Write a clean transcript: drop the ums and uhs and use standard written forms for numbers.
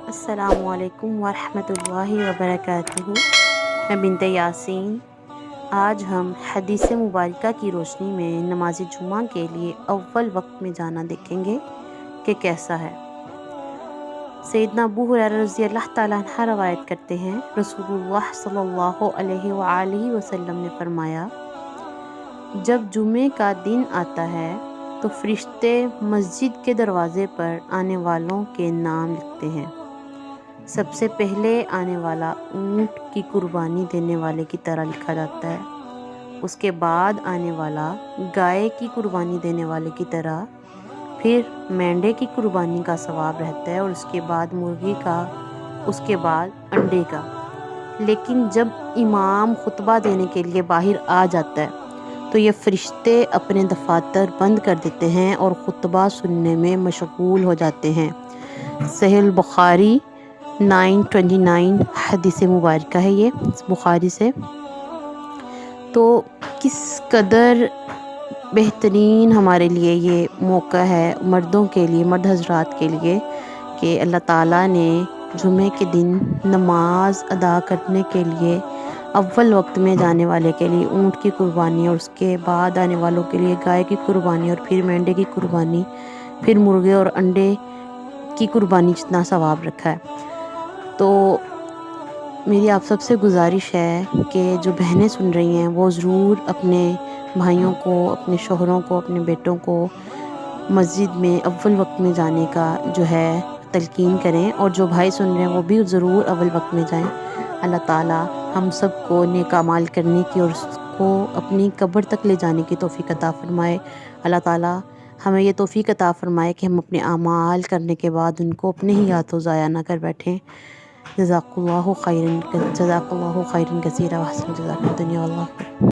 السلام علیکم ورحمۃ اللہ وبرکاتہ۔ میں بنت یاسین۔ آج ہم حدیث مبارکہ کی روشنی میں نماز جمعہ کے لیے اول وقت میں جانا دیکھیں گے کہ کیسا ہے۔ سیدنا ابو ہریرہ رضی اللہ تعالیٰ عنہ روایت کرتے ہیں، رسول اللہ صلی اللہ علیہ وآلہ وسلم نے فرمایا، جب جمعے کا دن آتا ہے تو فرشتے مسجد کے دروازے پر آنے والوں کے نام لکھتے ہیں۔ سب سے پہلے آنے والا اونٹ کی قربانی دینے والے کی طرح لکھا جاتا ہے، اس کے بعد آنے والا گائے کی قربانی دینے والے کی طرح، پھر مینڈے کی قربانی کا ثواب رہتا ہے، اور اس کے بعد مرغی کا، اس کے بعد انڈے کا۔ لیکن جب امام خطبہ دینے کے لیے باہر آ جاتا ہے تو یہ فرشتے اپنے دفاتر بند کر دیتے ہیں اور خطبہ سننے میں مشغول ہو جاتے ہیں۔ صحیح البخاری 929 حدیث مبارکہ ہے یہ بخاری سے۔ تو کس قدر بہترین ہمارے لیے یہ موقع ہے مردوں کے لیے، مرد حضرات کے لیے، کہ اللہ تعالیٰ نے جمعے کے دن نماز ادا کرنے کے لیے اول وقت میں جانے والے کے لیے اونٹ کی قربانی، اور اس کے بعد آنے والوں کے لیے گائے کی قربانی، اور پھر مینڈے کی قربانی، پھر مرغے اور انڈے کی قربانی جتنا ثواب رکھا ہے۔ تو میری آپ سب سے گزارش ہے کہ جو بہنیں سن رہی ہیں وہ ضرور اپنے بھائیوں کو، اپنے شوہروں کو، اپنے بیٹوں کو مسجد میں اول وقت میں جانے کا جو ہے تلقین کریں، اور جو بھائی سن رہے ہیں وہ بھی ضرور اول وقت میں جائیں۔ اللہ تعالیٰ ہم سب کو نیک اعمال کرنے کی اور اس کو اپنی قبر تک لے جانے کی توفیق عطا فرمائے۔ اللہ تعالیٰ ہمیں یہ توفیق عطا فرمائے کہ ہم اپنے اعمال کرنے کے بعد ان کو اپنے ہی ہاتھوں ضائع نہ کر بیٹھیں۔ جزاک اللہ خیرا کثیرا، واحسن جزاک الدنیا والآخرہ۔